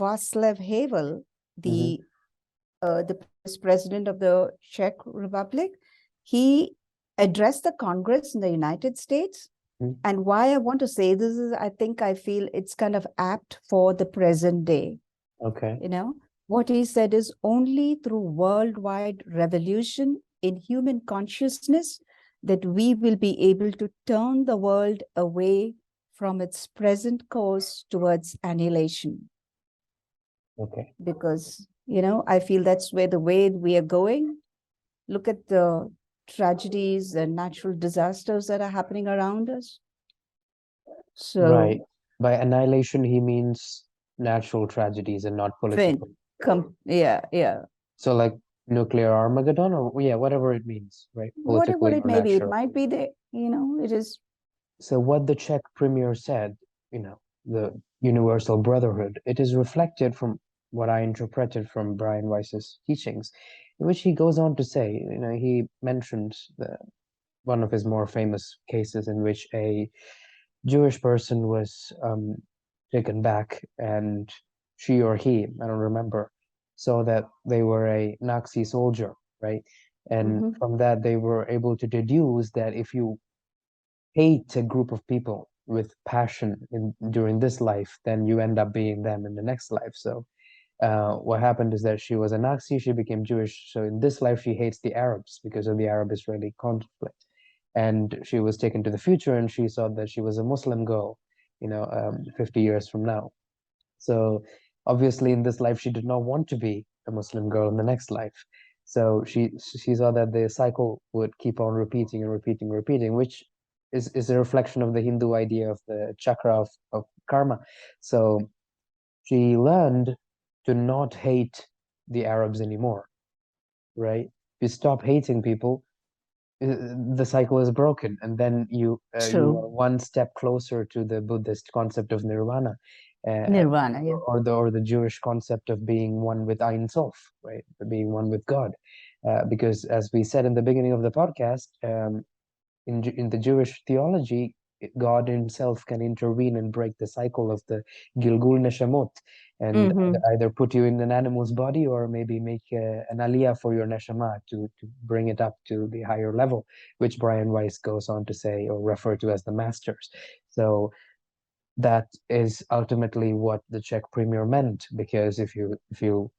Václav Havel, Mm-hmm. the president of the Czech Republic, he addressed the Congress in the United States. Mm-hmm. And why I want to say this is, I feel it's kind of apt for the present day. Okay. You know, what he said is only through worldwide revolution in human consciousness that we will be able to turn the world away from its present course towards annihilation. Okay. Because, you know, I feel that's where the way we are going. Look at the tragedies and natural disasters that are happening around us. So, Right. By annihilation, he means natural tragedies and not political. yeah. So like nuclear Armageddon, or yeah, whatever it means, right? Whatever Politically it or may be, it natural. might be there, you know, it is. So what the Czech premier said, you know, the universal brotherhood, it is reflected from what I interpreted from Brian Weiss's teachings, in which he goes on to say, you know, he mentions one of his more famous cases in which a Jewish person was taken back, and she or he, I don't remember, saw that they were a Nazi soldier, right? And from that, they were able to deduce that if you hate a group of people with passion during this life, then you end up being them in the next life. So what happened is that she was a Nazi, she became Jewish. So in this life, she hates the Arabs because of the Arab-Israeli conflict. And she was taken to the future, and she saw that she was a Muslim girl, you know, 50 years from now. So obviously in this life, she did not want to be a Muslim girl in the next life. So she saw that the cycle would keep on repeating and repeating, repeating, which is a reflection of the Hindu idea of the chakra of karma. So she learned to not hate the Arabs anymore, right? If you stop hating people, the cycle is broken, and then you are one step closer to the Buddhist concept of nirvana, Nirvana, yeah. or the Jewish concept of being one with Ein Sof, right? Being one with God, because as we said in the beginning of the podcast, in the Jewish theology, God himself can intervene and break the cycle of the Gilgul Neshamot, and either put you in an animal's body or maybe make an aliyah for your neshama to bring it up to the higher level, which Brian Weiss goes on to say or refer to as the masters. So that is ultimately what the Czech premier meant, because if you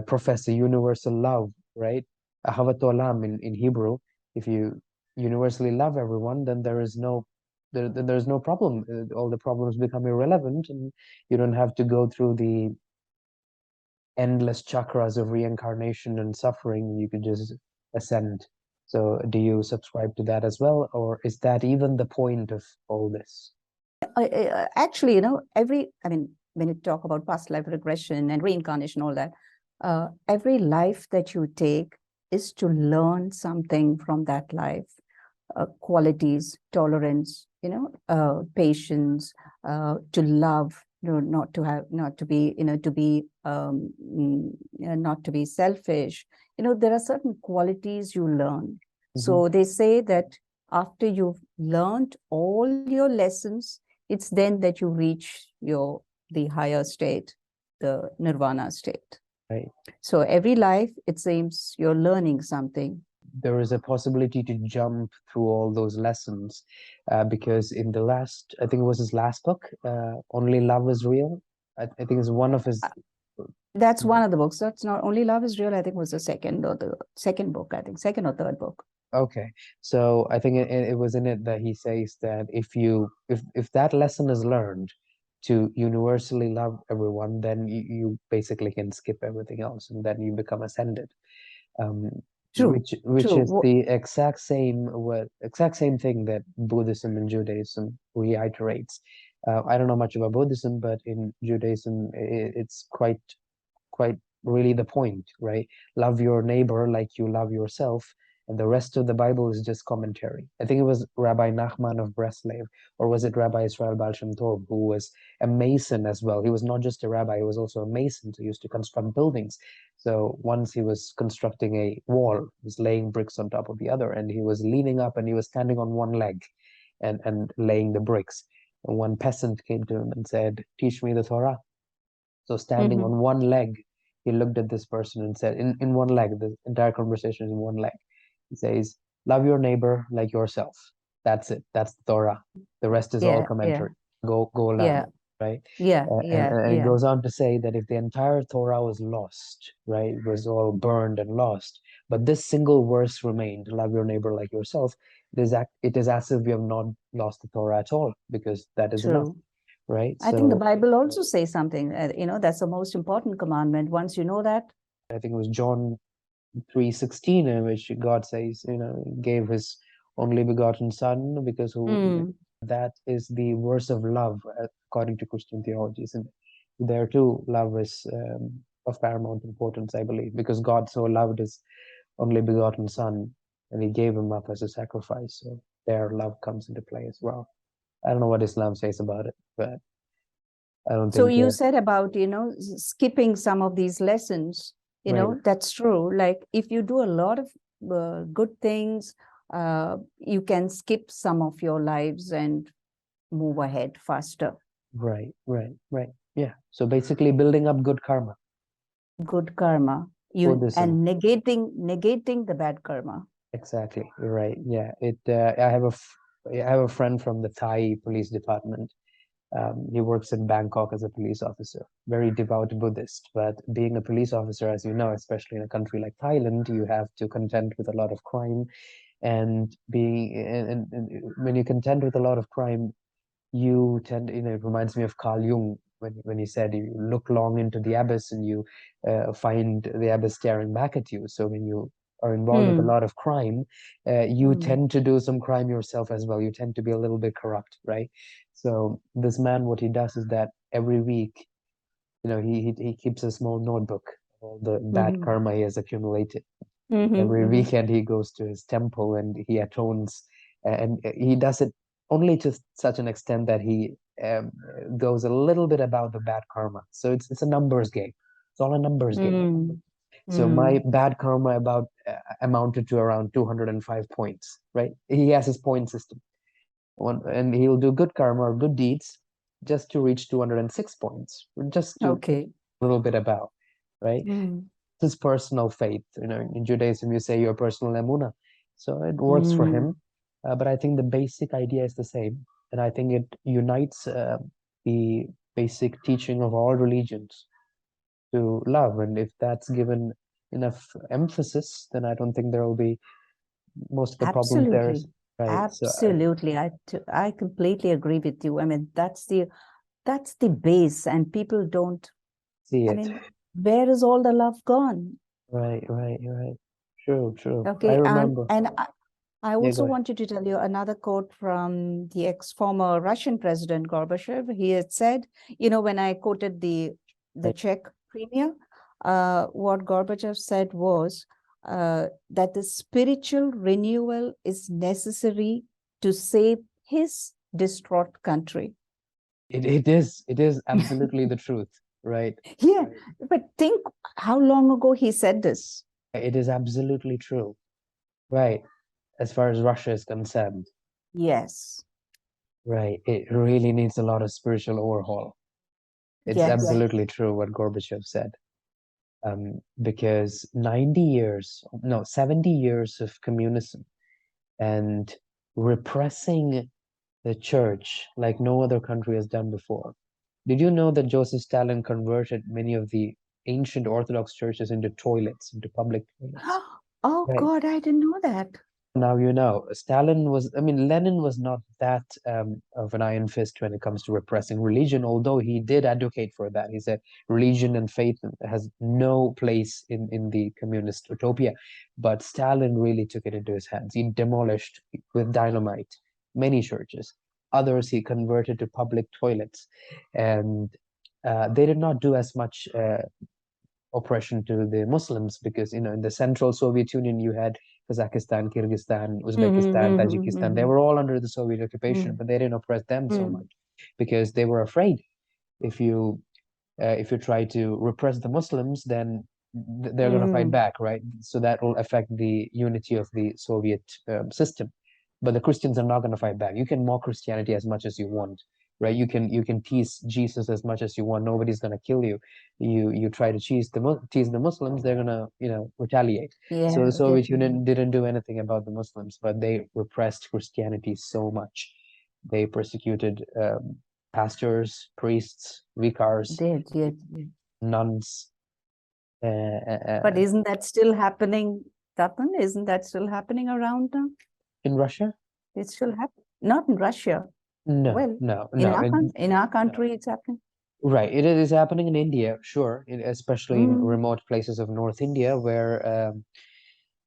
profess a universal love, right? Ahavat olam in Hebrew, if you universally love everyone, then there's no problem. All the problems become irrelevant, and you don't have to go through the endless chakras of reincarnation and suffering. You could just ascend. So do you subscribe to that as well, or is that even the point of all this? Actually, you know, when you talk about past life regression and reincarnation, all that, every life that you take is to learn something from that life. Qualities, tolerance, you know, patience, to love, you know, not to be, you know, not to be selfish. You know, there are certain qualities you learn. So they say that after you've learned all your lessons, it's then that you reach the higher state, the nirvana state. Right. So every life, it seems you're learning something. There is a possibility to jump through all those lessons, because in the last, I think it was his last book, Only Love is Real. I think it's one of his. That's one of the books. That's not Only Love is Real. I think was the second book. I think second or third book. Okay, so I think it was in it that he says that if that lesson is learned to universally love everyone, then you basically can skip everything else, and then you become ascended. Which is the exact same thing that Buddhism and Judaism reiterates. I don't know much about Buddhism, but in Judaism, it's quite really the point, right? Love your neighbor like you love yourself, and the rest of the Bible is just commentary. I think it was Rabbi Nachman of Breslov, or was it Rabbi Israel Baal Shem Tov, who was a mason as well. He was not just a rabbi, he was also a mason, so he used to construct buildings. So once he was constructing a wall, he was laying bricks on top of the other, and he was leaning up and he was standing on one leg and laying the bricks. And one peasant came to him and said, "Teach me the Torah." So standing Mm-hmm. on one leg, he looked at this person and said, in one leg, the entire conversation is in one leg. He says, love your neighbor like yourself. That's it. That's the Torah. The rest is all Yeah, yeah, commentary. Go yeah, learn, right? yeah, And, yeah, and it yeah. goes on to say that if the entire Torah was lost, right, it was all burned and lost, but this single verse remained, love your neighbor like yourself, it is as if we have not lost the Torah at all, because that is enough, True. right? I think the So Bible also says something, that's the most important commandment. Once you know that, I think it was John 3:16 in which God says, gave his only begotten son because mm, that is the verse of love according to Christian theology, isn't it? There too, love is of paramount importance, I believe, because God so loved his only begotten son and he gave him up as a sacrifice. So there love comes into play as well. I don't know what Islam says about it, but I don't so think you said about, skipping some of these lessons, right, that's true. Like if you do a lot of good things, you can skip some of your lives and move ahead faster. right. Yeah. So basically building up good karma. Good karma, Buddhism. and negating the bad karma. Exactly. You're right. Yeah. I have a friend from the Thai police department. He works in Bangkok as a police officer, very devout Buddhist. But being a police officer, as you know, especially in a country like Thailand, you have to contend with a lot of crime. And and when you contend with a lot of crime, you tend, it reminds me of Carl Jung when he said you look long into the abyss and you find the abyss staring back at you. So when you are involved with a Hmm. lot of crime, you Hmm. tend to do some crime yourself as well. You tend to be a little bit corrupt, right? So this man, what he does is that every week, he keeps a small notebook of all the bad Hmm. karma he has accumulated. Every Hmm. weekend he goes to his temple and he atones, and he does it only to such an extent that he goes a little bit about the bad karma. So it's a numbers game. It's all a numbers game. Hmm. So Hmm. my bad karma amounted to around 205 points, right? He has his point system. And he'll do good karma or good deeds just to reach 206 points, just to Okay. a little bit about, right? Hmm. His personal faith. In Judaism, you say your personal emuna. So it works for Hmm. him. But I think the basic idea is the same. And I think it unites the basic teaching of all religions to love. And if that's given enough emphasis, then I don't think there will be most of the problems there. Absolutely. Right. So Absolutely. I completely agree with you. I mean, that's the base, and people don't, see I it. mean, where is all the love gone? Right. True. I Okay. And remember. and I Yeah, go also ahead. wanted to tell you another quote from the ex-former Russian President Gorbachev. He had said, when I quoted the Right. Czech premier, what Gorbachev said was that the spiritual renewal is necessary to save his distraught country. It is absolutely the truth, right? Yeah, but think how long ago he said this. It is absolutely true, right? As far as Russia is concerned, Yes, right? It really needs a lot of spiritual overhaul. It's yes. absolutely true what Gorbachev said. Because 90 years, no, 70 years of communism and repressing the church like no other country has done before. Did you know that Joseph Stalin converted many of the ancient Orthodox churches into toilets, into public toilets? Oh Right. God, I didn't know that. Now you know. Lenin was not that of an iron fist when it comes to repressing religion, although he did advocate for that. He said religion and faith has no place in the communist utopia. But Stalin really took it into his hands. He demolished with dynamite many churches. Others he converted to public toilets. And they did not do as much oppression to the Muslims because in the central Soviet Union you had Kazakhstan, Kyrgyzstan, Uzbekistan, Tajikistan. They were all under the Soviet occupation, but they didn't oppress them so much because they were afraid if you try to repress the Muslims, then they're going to fight back, right? So that will affect the unity of the Soviet system. But the Christians are not going to fight back. You can mock Christianity as much as you want, right? You can tease Jesus as much as you want. Nobody's gonna kill you. You try to tease the Muslims, they're gonna, you know, retaliate. So Yeah, the Soviet definitely. Union didn't do anything about the Muslims, but they repressed Christianity so much. They persecuted pastors, priests, vicars, Did. nuns. But isn't that still happening, Tapan? Isn't that still happening around now? In Russia? It's still happening. Not in Russia. No, Well, no, in no. our No. country, it's happening. Right. It is happening in India, sure, especially in Mm, remote places of North India,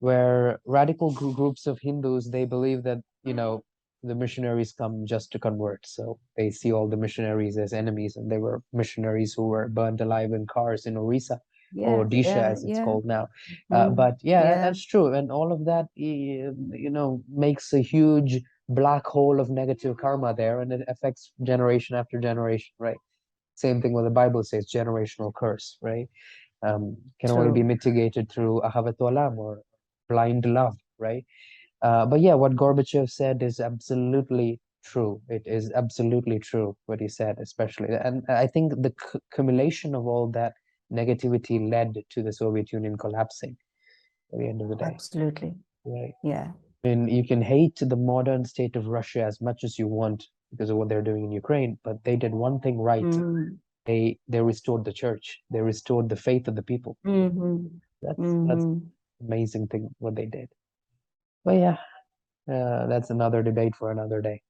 where radical groups of Hindus, they believe that, you know, the missionaries come just to convert. So they see all the missionaries as enemies, and they were missionaries who were burned alive in cars in Orissa, or Odisha as it's yeah. called now. Mm, But yeah, yeah, that's true. And all of that, you know, makes a huge black hole of negative karma there, and it affects generation after generation, right? Same thing what the Bible says, generational curse, right? Can only be true. mitigated through ahavat olam, or blind love, right? But yeah, what Gorbachev said is absolutely true. It is absolutely true what he said, especially. And I think the accumulation of all that negativity led to the Soviet Union collapsing at the end of the day, Absolutely. right? Yeah. I mean, you can hate the modern state of Russia as much as you want because of what they're doing in Ukraine, but they did one thing right. Mm, They restored the church. They restored the faith of the people. mm-hmm, That's mm-hmm. amazing thing what they did. But yeah, that's another debate for another day.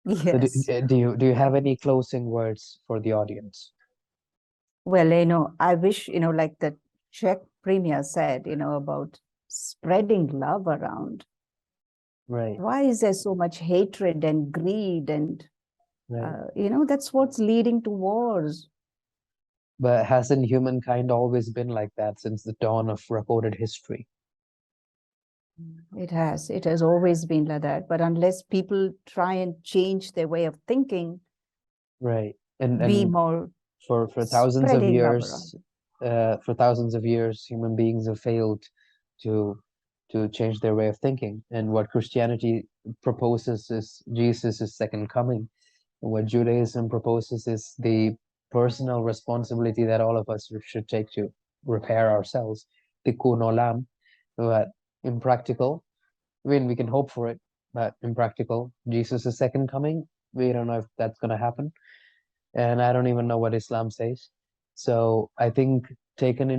So Yes. do you have any closing words for the audience? Well, I wish, like the Czech premier said, about spreading love around. Right, Why is there so much hatred and greed? And, right. that's what's leading to wars. But hasn't humankind always been like that since the dawn of recorded history? It has. It has always been like that. But unless people try and change their way of thinking, Right. be And more for spreading love around. for thousands of years, human beings have failed to change their way of thinking. And what Christianity proposes is Jesus' second coming. And what Judaism proposes is the personal responsibility that all of us should take to repair ourselves. Tikkun olam, but impractical. I mean, we can hope for it, but impractical. Jesus' second coming, we don't know if that's going to happen. And I don't even know what Islam says. So I think taking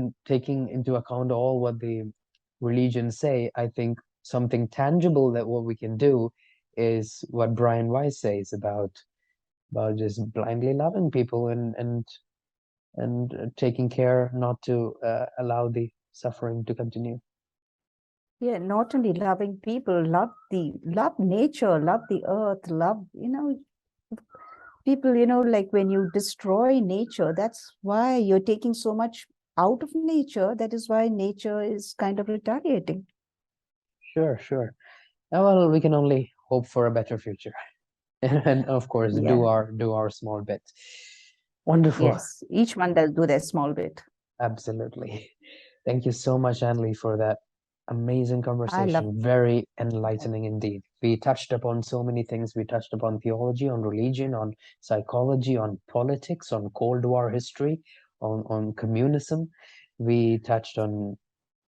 into account all what the religions say, I think something tangible that what we can do is what Brian Weiss says about just blindly loving people, and taking care not to allow the suffering to continue. Yeah, not only loving people, love nature, love the earth, love, people, like when you destroy nature, that's why you're taking so much out of nature. That is why nature is kind of retaliating. Sure, sure. Well, we can only hope for a better future, and of course Yeah. do our small bit. Wonderful. Yes. Each one does do their small bit. Absolutely. Thank you so much, Anly, for that amazing I love conversation. Very enlightening indeed. We touched upon so many things. We touched upon theology, on religion, on psychology, on politics, on Cold War history, on communism. We touched on,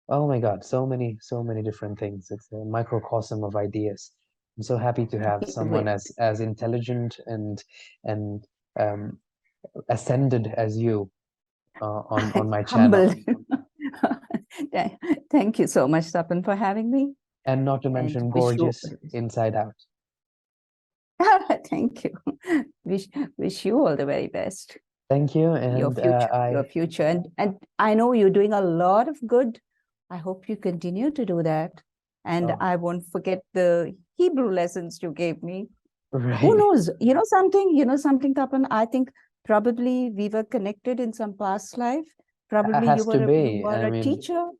oh my God, so many different things. It's a microcosm of ideas. I'm so happy to have someone it. as intelligent and um, ascended as you on my channel. Humbled. Thank you so much, Tapan, for having me, And not to and mention wish you gorgeous inside out. thank you. Wish you all the very best. Thank you. Your And future, your future. And I know you're doing a lot of good. I hope you continue to do that. And oh, I won't forget the Hebrew lessons you gave me. Who right. knows? You know something, Tapan? I think probably we were connected in some past life. Probably Has to you be. were I a mean, teacher.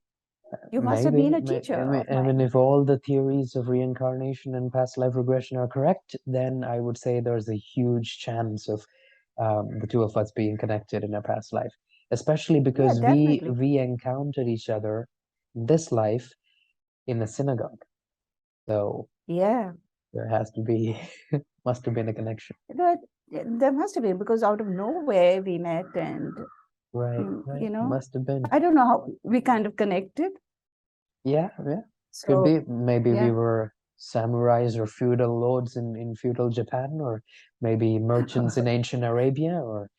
You must have been maybe. a teacher of I mean, mine. if all the theories of reincarnation and past life regression are correct, then I would say there's a huge chance of the two of us being connected in a past life, especially Yeah, because definitely. we encountered each other in this life in a synagogue. So Yeah. there has to be. Must have been a connection. But there must have been, because out of nowhere we met, and Right, you right. know, Must have been. I don't know how we kind of connected. Yeah, yeah. Could So be. Maybe we yeah, were samurais or feudal lords in feudal Japan, or maybe merchants in ancient Arabia, or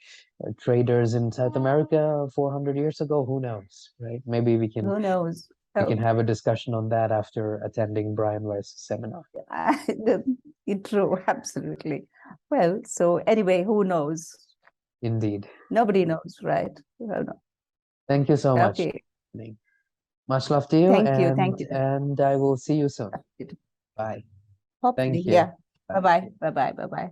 traders in South America 400 years ago. Who knows, right? Maybe we who knows? can have a discussion on that after attending Brian Weiss's seminar. True, absolutely. Well, so anyway, who knows? Indeed. Nobody knows, right? Well, no. Thank you so much. Okay. Much love to you, Thank you. Thank you. and I will see you soon. Bye. Hopefully, Thank you. yeah. Bye. Bye-bye. Bye-bye. Bye-bye.